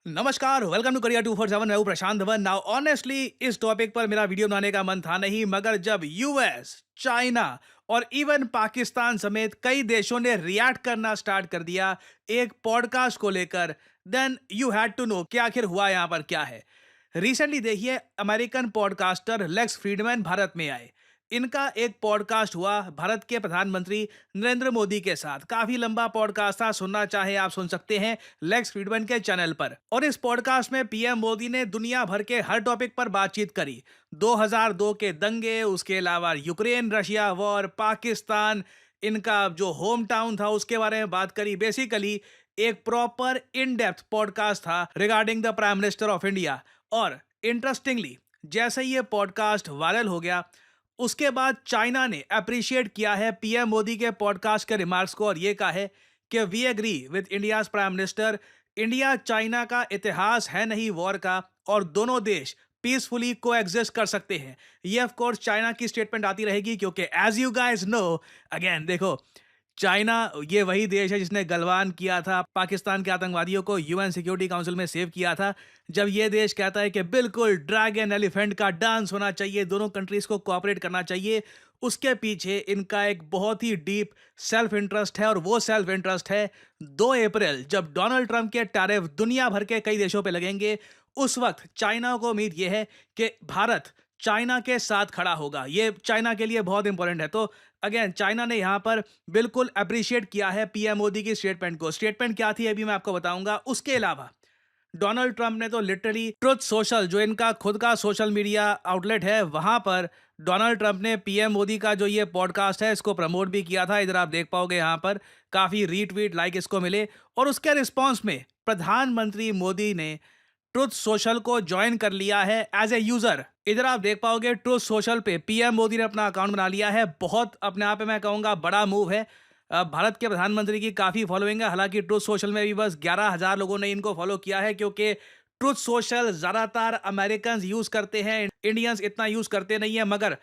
नमस्कार, welcome to career 247। मैं हूं प्रशांत धवन। नाउ ऑनेस्टली इस टॉपिक पर मेरा वीडियो बनाने का मन था नहीं, मगर जब यूएस, चाइना और इवन पाकिस्तान समेत कई देशों ने रिएक्ट करना स्टार्ट कर दिया एक पॉडकास्ट को लेकर, then you had to know कि आखिर हुआ यहां पर क्या है। रिसेंटली देखिए, American podcaster Lex Fridman Bharat में आए। इनका एक पॉडकास्ट हुआ भारत के प्रधानमंत्री नरेंद्र मोदी के साथ। काफी लंबा पॉडकास्ट था, सुनना चाहे आप सुन सकते हैं लेक्स फ्रीडमैन के चैनल पर। और इस पॉडकास्ट में पीएम मोदी ने दुनिया भर के हर टॉपिक पर बातचीत करी। 2002 के दंगे, उसके अलावा यूक्रेन रशिया वॉर, पाकिस्तान, इनका जो होम टाउन था उसके बारे में बात करी। बेसिकली एक प्रॉपर इन डेप्थ पॉडकास्ट था regarding the prime minister of India. और इंटरेस्टिंगली, जैसे ही ये पॉडकास्ट वायरल हो गया, उसके बाद चाइना ने अप्रिशिएट किया है पीएम मोदी के पॉडकास्ट के रिमार्क्स को और ये कहा है कि we agree with India's prime minister. India China का इतिहास है नहीं वॉर का, और दोनों देश पीसफुली को एग्जिस्ट कर सकते हैं। ये ऑफ कोर्स चाइना की स्टेटमेंट आती रहेगी, क्योंकि as you guys know, again देखो, चाइना ये वही देश है जिसने गलवान किया था पाकिस्तान के आतंकवादियों को, यूएन सिक्योरिटी काउंसिल में सेव किया था। जब ये देश कहता है कि बिल्कुल ड्रैगन एलिफेंट का डांस होना चाहिए, दोनों कंट्रीज को कोऑपरेट करना चाहिए, उसके पीछे इनका एक बहुत ही डीप सेल्फ इंटरेस्ट है। और वो सेल्फ इंटरेस्ट है 2 अप्रैल, जब डोनाल्ड ट्रंप के टैरिफ दुनिया भर के कई देशों पे लगेंगे। उस वक्त चाइना को उम्मीद यह है कि भारत चाइना के साथ खड़ा होगा। ये चाइना के लिए बहुत इंपॉर्टेंट है। तो अगेन चाइना ने यहां पर बिल्कुल अप्रिशिएट किया है पीएम मोदी की स्टेटमेंट को। स्टेटमेंट क्या थी अभी मैं आपको बताऊंगा। उसके अलावा डोनाल्ड ट्रंप ने तो लिटरली ट्रुथ सोशल, जो इनका खुद का सोशल मीडिया आउटलेट है, वहां पर डोनाल्ड ट्रंप ने पीएम मोदी का जो ये पॉडकास्ट है इसको प्रमोट भी किया था। इधर आप देख पाओगे, यहां पर काफी रीट्वीट लाइक इसको मिले। और उसके रिस्पॉन्स में प्रधानमंत्री मोदी ने ट्रुथ सोशल को ज्वाइन कर लिया है एज ए यूजर। इधर आप देख पाओगे ट्रुथ सोशल पे पीएम मोदी ने अपना अकाउंट बना लिया है। बहुत अपने आप में मैं कहूंगा बड़ा मूव है। भारत के प्रधानमंत्री की काफी फॉलोइंग है। हालांकि ट्रुथ सोशल में भी बस 11,000 लोगों ने इनको फॉलो किया है, क्योंकि ट्रुथ सोशल ज्यादातर अमेरिकन यूज करते हैं, इंडियंस इतना यूज करते नहीं है। मगर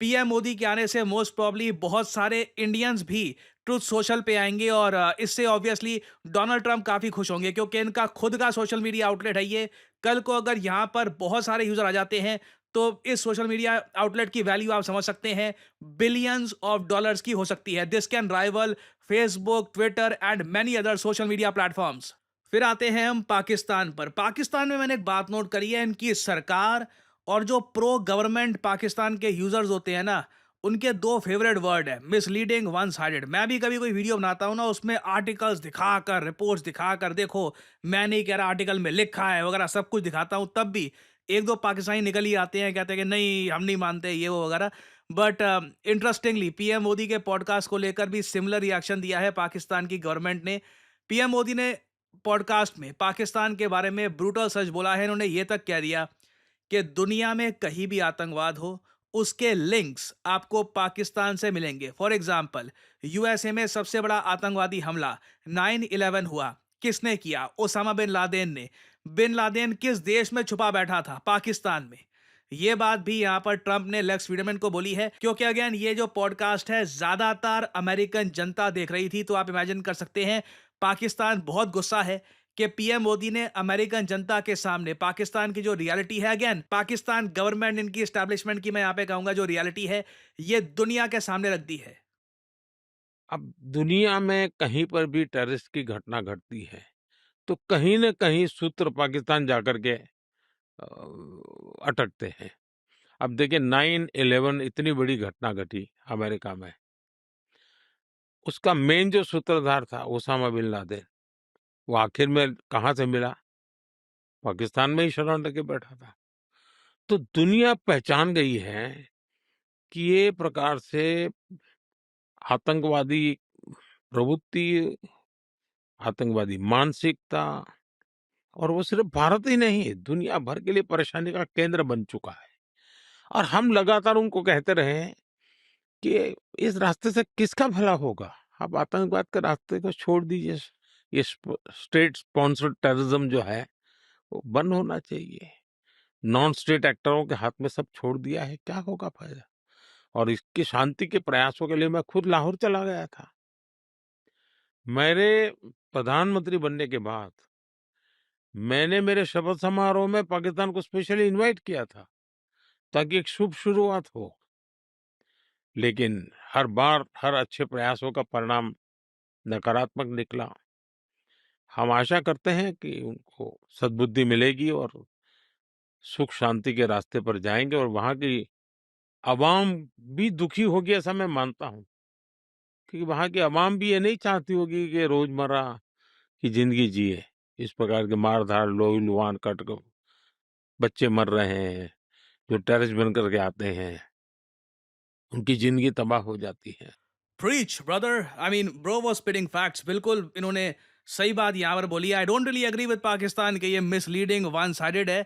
पीएम मोदी के आने से मोस्ट प्रॉब्ली बहुत सारे इंडियंस भी ट्रुथ सोशल पे आएंगे। और इससे ऑब्वियसली डोनाल्ड ट्रंप काफी खुश होंगे, क्योंकि इनका खुद का सोशल मीडिया आउटलेट है ये। कल को अगर यहाँ पर बहुत सारे यूजर आ जाते हैं, तो इस सोशल मीडिया आउटलेट की वैल्यू आप समझ सकते हैं, बिलियंस ऑफ डॉलर्स की हो सकती है। This can rival Facebook, Twitter and many other social media platforms. फिर आते हैं हम पाकिस्तान पर। पाकिस्तान में मैंने एक बात नोट करी है, इनकी सरकार और जो प्रो गवर्नमेंट पाकिस्तान के यूजर्स होते हैं ना, उनके दो फेवरेट वर्ड है, मिसलीडिंग, वन साइडेड। मैं भी कभी कोई वीडियो बनाता हूं ना, उसमें आर्टिकल्स दिखाकर, रिपोर्ट्स दिखाकर, देखो मैं नहीं कह रहा आर्टिकल में लिखा है वगैरह, सब कुछ दिखाता हूं, तब भी एक दो पाकिस्तानी निकल ही आते हैं, कहते हैं कि नहीं हम नहीं मानते ये वो वगैरह। बट इंटरेस्टिंगली पीएम मोदी के पॉडकास्ट को लेकर भी सिमिलर रिएक्शन दिया है पाकिस्तान की गवर्नमेंट ने। पीएम मोदी ने पॉडकास्ट में पाकिस्तान के बारे में ब्रूटल सच बोला है। इन्होंने ये तक कह दिया कि दुनिया में कहीं भी आतंकवाद हो, उसके लिंक्स आपको पाकिस्तान से मिलेंगे। फॉर एग्जाम्पल, यूएसए में सबसे बड़ा आतंकवादी हमला 9/11 हुआ, किसने किया? ओसामा बिन लादेन ने। बिन लादेन किस देश में छुपा बैठा था? पाकिस्तान में। ये बात भी यहां पर ट्रंप ने लेक्स फ्रीडमैन को बोली है, क्योंकि अगेन ये जो पॉडकास्ट है ज्यादातर अमेरिकन जनता देख रही थी। तो आप इमेजिन कर सकते हैं पाकिस्तान बहुत गुस्सा है कि पीएम मोदी ने अमेरिकन जनता के सामने पाकिस्तान की जो रियलिटी है, अगेन पाकिस्तान गवर्नमेंट, इनकी एस्टैब्लिशमेंट की मैं यहां पे कहूंगा जो रियलिटी है, ये दुनिया के सामने रख दी है। अब दुनिया में कहीं पर भी टेररिस्ट की घटना घटती है, तो कहीं न कहीं सूत्र पाकिस्तान जाकर के अटकते हैं। अब देखिए 9/11 इतनी बड़ी घटना घटी अमेरिका में, उसका मेन जो सूत्रधार था ओसामा बिन लादेन, वो आखिर में कहाँ से मिला? पाकिस्तान में ही शरण लेके बैठा था। तो दुनिया पहचान गई है कि ये प्रकार से आतंकवादी प्रवृत्ति, आतंकवादी मानसिकता और वो सिर्फ भारत ही नहीं, दुनिया भर के लिए परेशानी का केंद्र बन चुका है। और हम लगातार उनको कहते रहे हैं कि इस रास्ते से किसका भला होगा? आप आतंकवाद के रास्ते को छोड़ दीजिए। ये स्टेट स्पॉन्सर्ड टेररिज्म जो है, वो बंद होना चाहिए। नॉन स्टेट एक्टरों के हाथ में सब छोड़ दिया है, क्या होगा फायदा? और इसकी शांति के प्रयासों के लिए मैं खुद लाहौर चला गया था। मेरे प्रधानमंत्री बनने के बाद मैंने मेरे शपथ समारोह में पाकिस्तान को स्पेशली इनवाइट किया था ताकि एक शुभ शुरुआत हो। लेकिन हर बार हर अच्छे प्रयासों का परिणाम नकारात्मक निकला। हम आशा करते हैं कि उनको सद्बुद्धि मिलेगी और सुख शांति के रास्ते पर जाएँगे और वहाँ की अवाम भी दुखी होगी ऐसा मैं मानता हूँ। क्योंकि वहाँ की अवाम भी ये नहीं चाहती होगी कि रोज़मर्रा की ज़िंदगी जिए। इस प्रकार के मार-धाड़, लोही-लुहान कट क बच्चे मर रहे हैं, जो टेररिस्ट बन कर के आते हैं, उनकी ज़िंदगी तबाह हो जाती है। Preach brother, I mean bro was spitting facts. बिल्कुल इन्होंने सही बात यहाँ पर बोली है। I don't really agree with Pakistan कि ये मिसलीडिंग वन साइडेड है।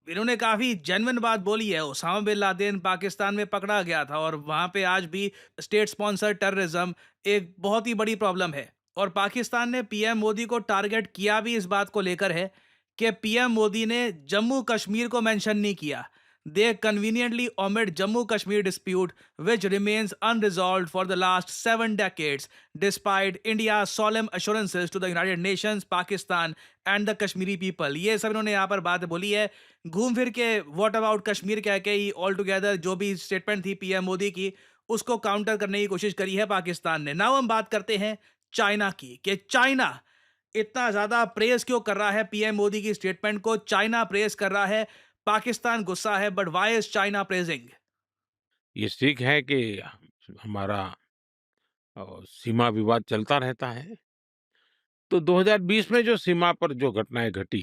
इन्होंने काफी जेन्युइन बात बोली है। ओसामा बिन लादेन पाकिस्तान में पकड़ा गया था और वहां पे आज भी स्टेट स्पॉन्सर टेररिज्म एक बहुत ही बड़ी प्रॉब्लम है। और पाकिस्तान ने पीएम मोदी को टारगेट किया भी इस बात को लेकर है कि पीएम मोदी ने जम्मू कश्मीर को मेंशन नहीं किया। They conveniently omit Jammu Kashmir dispute, which remains unresolved for the last 7 decades, despite India's solemn assurances to the United Nations, Pakistan, and the Kashmiri people. ये सब इन्होंने यहाँ पर बात बोली है। घूम फिर के वॉट अबाउट कश्मीर कह के ही ऑल टुगेदर जो भी स्टेटमेंट थी पीएम मोदी की, उसको काउंटर करने की कोशिश करी है पाकिस्तान ने। नाउ हम बात करते हैं चाइना की, कि चाइना इतना ज्यादा प्रेज क्यों कर रहा है पीएम मोदी की स्टेटमेंट को। चाइना प्रेज कर रहा है, पाकिस्तान गुस्सा है, but why is China praising? ये ठीक है कि हमारा सीमा विवाद चलता रहता है। तो 2020 में जो सीमा पर जो घटनाएँ घटी,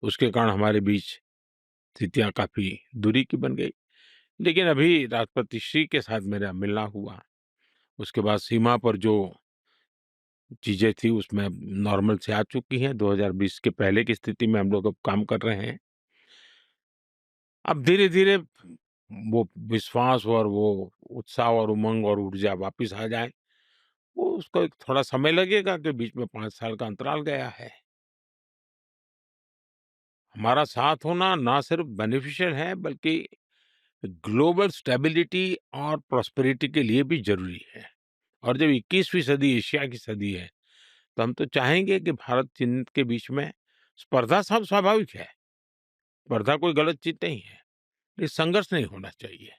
उसके कारण हमारे बीच स्थितियाँ काफ़ी दूरी की बन गई। लेकिन अभी राष्ट्रपति श्री के साथ मेरा मिलना हुआ। उसके बाद सीमा पर जो चीज़ें थी उसमें अब नॉर्मल से आ चुकी हैं। 2020 के पहले की स्थिति में हम लोग अब काम कर रहे हैं। अब धीरे-धीरे वो विश्वास और वो उत्साह और उमंग और ऊर्जा वापिस आ जाए, वो उसको एक थोड़ा समय लगेगा कि बीच में 5 साल का अंतराल गया है। हमारा साथ होना ना सिर्फ बेनिफिशियल है बल्कि ग्लोबल स्टेबिलिटी और प्रॉस्पेरिटी के लिए भी ज़रूरी है। और जब 21वीं सदी एशिया की सदी है, तो हम तो चाहेंगे कि भारत-चीन के बीच में स्पर्धा सब स्वाभाविक है। स्पर्धा कोई गलत चीज़ नहीं है। ये संघर्ष नहीं होना चाहिए।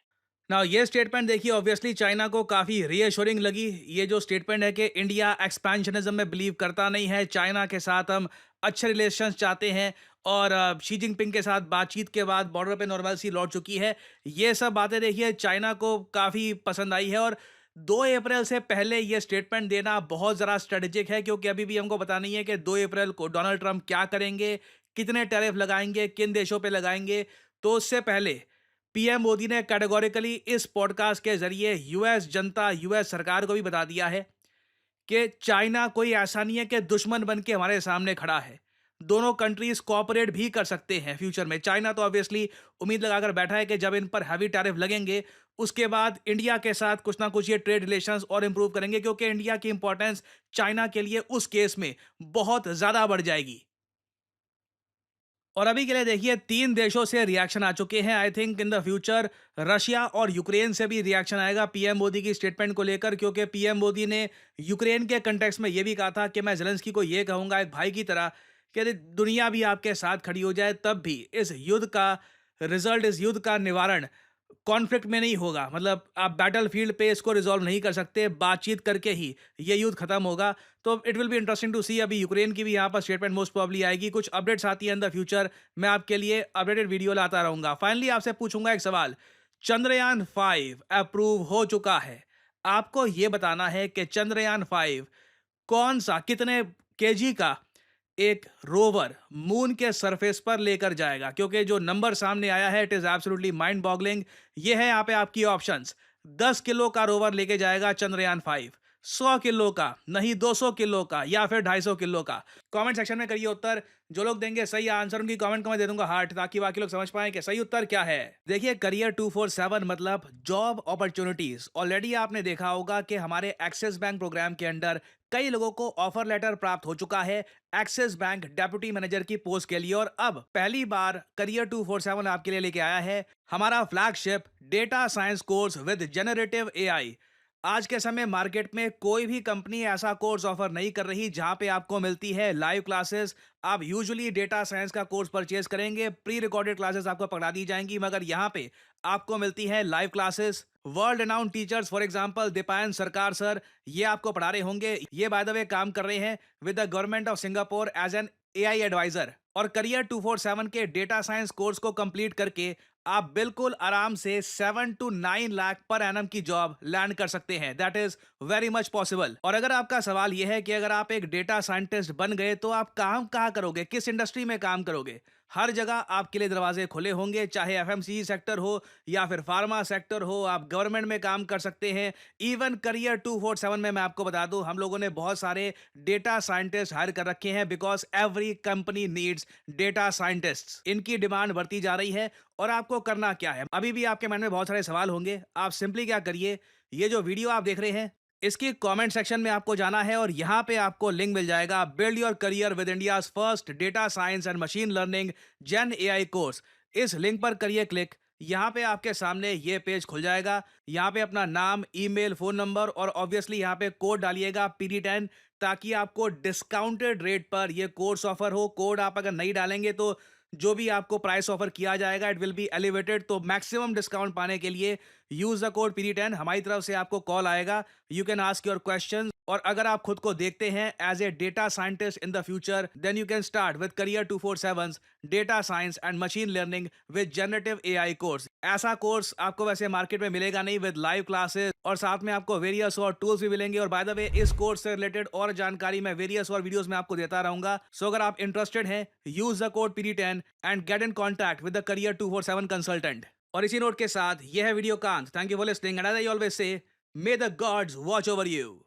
ना ये स्टेटमेंट देखिए, ऑब्वियसली चाइना को काफी रीअश्योरिंग लगी। ये जो स्टेटमेंट है कि इंडिया एक्सपेंशनिज्म में बिलीव करता नहीं है, चाइना के साथ हम अच्छे रिलेशंस चाहते हैं और शी जिनपिंग के साथ बातचीत के बाद बॉर्डर पे नॉर्मलसी लौट चुकी है। ये सब बातें देखिए चाइना को काफी पसंद आई है। और 2 अप्रैल से पहले ये स्टेटमेंट देना बहुत ज़रा स्ट्रेटेजिक है, क्योंकि अभी भी हमको पता नहीं है कि 2 अप्रैल को डोनाल्ड ट्रंप क्या करेंगे, कितने टैरिफ लगाएंगे, किन देशों पे लगाएंगे। तो उससे पहले पीएम मोदी ने कैटेगोरिकली इस पॉडकास्ट के जरिए यूएस जनता, यूएस सरकार को भी बता दिया है कि चाइना कोई ऐसा नहीं है कि दुश्मन बन के हमारे सामने खड़ा है। दोनों कंट्रीज कोऑपरेट भी कर सकते हैं फ्यूचर में। चाइना तो ऑब्वियसली उम्मीद लगाकर बैठा है कि जब इन पर हैवी टैरिफ लगेंगे, उसके बाद इंडिया के साथ कुछ ना कुछ ये ट्रेड रिलेशंस और इंप्रूव करेंगे, क्योंकि इंडिया की इंपॉर्टेंस चाइना के लिए उस केस में बहुत ज्यादा बढ़ जाएगी। और अभी के लिए देखिए 3 देशों से रिएक्शन आ चुके हैं। I think in the future Russia और यूक्रेन से भी रिएक्शन आएगा पीएम मोदी की स्टेटमेंट को लेकर, क्योंकि पीएम मोदी ने यूक्रेन के कंटेक्स्ट में ये भी कहा था कि मैं ज़ेलेंस्की को ये कहूँगा एक भाई की तरह कि यदि दुनिया भी आपके साथ खड़ी हो जाए, तब भी इस युद्ध का रिजल्ट, इस युद्ध का निवारण कॉन्फ्लिक्ट में नहीं होगा। मतलब आप बैटल फील्ड पे इसको रिजॉल्व नहीं कर सकते, बातचीत करके ही ये युद्ध खत्म होगा। तो it will be interesting to see. अभी यूक्रेन की भी यहाँ पर स्टेटमेंट मोस्ट प्रोबब्ली आएगी। कुछ अपडेट्स आती है इन द फ्यूचर, मैं आपके लिए अपडेटेड वीडियो लाता रहूंगा। फाइनली आपसे पूछूंगा एक सवाल। चंद्रयान 5 अप्रूव हो चुका है। आपको ये बताना है कि चंद्रयान 5 कौन सा, कितने केजी का एक रोवर मून के सरफेस पर लेकर जाएगा, क्योंकि जो नंबर सामने आया है it is absolutely mind boggling. ये है यहाँ पे आपकी ऑप्शंस। 10 किलो का रोवर लेके जाएगा चंद्रयान 5, 100 किलो का, नहीं 200 किलो का, या फिर 250 किलो का। कमेंट सेक्शन में करिए उत्तर। जो लोग देंगे सही आंसर, उनकी कमेंट को मैं दे दूंगा हार्ट, ताकि बाकी लोग समझ पाएं कि सही उत्तर क्या है। देखिए करियर 247 मतलब जॉब अपॉर्चुनिटीज। ऑलरेडी आपने देखा होगा कि हमारे एक्सिस बैंक प्रोग्राम के अंडर कई लोगों को ऑफर लेटर प्राप्त हो चुका है एक्सिस बैंक डेप्यूटी मैनेजर की पोस्ट के लिए। और अब पहली बार करियर 247 आपके लिए लेके आया है हमारा flagship data science course with generative AI. आज के समय मार्केट में कोई भी कंपनी ऐसा कोर्स ऑफर नहीं कर रही जहां पे आपको मिलती है लाइव क्लासेस। आप यूजुअली डेटा साइंस का कोर्स परचेज करेंगे, प्री रिकॉर्डेड क्लासेस आपको पढ़ा दी जाएंगी, मगर यहाँ पे आपको मिलती है live classes. World renowned teachers for example Deepayan सरकार सर, ये आपको पढ़ा रहे होंगे। ये बाय द वे काम कर रहे हैं with the government of Singapore as an AI adviser. और करियर 247 के डेटा साइंस कोर्स को कंप्लीट करके आप बिल्कुल आराम से 7 to 9 लाख पर एनम की जॉब लैंड कर सकते हैं। That is very much possible. और अगर आपका सवाल यह है कि अगर आप एक डेटा साइंटिस्ट बन गए तो आप काम कहाँ करोगे, किस इंडस्ट्री में काम करोगे, हर जगह आपके लिए दरवाजे खुले होंगे, चाहे एफएमसीजी सेक्टर हो या फिर फार्मा सेक्टर हो। आप गवर्नमेंट में काम कर सकते हैं। इवन करियर 247 में मैं आपको बता दूं, हम लोगों ने बहुत सारे डेटा साइंटिस्ट हायर कर रखे हैं because every company needs data scientists. इनकी डिमांड बढ़ती जा रही है। और आपको करना क्या है, अभी भी आपके मन में बहुत सारे सवाल होंगे। आप सिंपली क्या करिए, ये जो वीडियो आप देख रहे हैं इसकी कमेंट सेक्शन में आपको जाना है और यहां पे आपको लिंक मिल जाएगा build your career with India's first data science and machine learning gen AI course. इस लिंक पर करिए क्लिक। यहाँ पे आपके सामने ये पेज खुल जाएगा। यहाँ पे अपना नाम, ईमेल, फोन नंबर और ऑब्वियसली यहाँ पे कोड डालिएगा PD10, ताकि आपको डिस्काउंटेड रेट पर ये कोर्स ऑफर हो। कोड आप अगर नहीं डालेंगे तो जो भी आपको प्राइस ऑफर किया जाएगा इट विल बी एलिवेटेड। तो मैक्सिमम डिस्काउंट पाने के लिए यूज द कोड PD10। हमारी तरफ से आपको कॉल आएगा, you can ask your question. और अगर आप खुद को देखते हैं as a data scientist in the future, then you can start with career 247 data science and machine learning with generative AI course. ऐसा कोर्स आपको वैसे मार्केट में मिलेगा नहीं, विद लाइव क्लासेस और साथ में आपको वेरियस और टूल्स भी मिलेंगे। और बाय द वे इस कोर्स से रिलेटेड और जानकारी मैं वेरियस और वीडियोस में आपको देता रहूंगा। सो अगर आप इंटरेस्टेड हैं, use the code PD10 and get in contact with the career 247 consultant. और इसी नोट के साथ यह है वीडियो का अंत। Thank you for listening and as I always say, may the gods watch over you.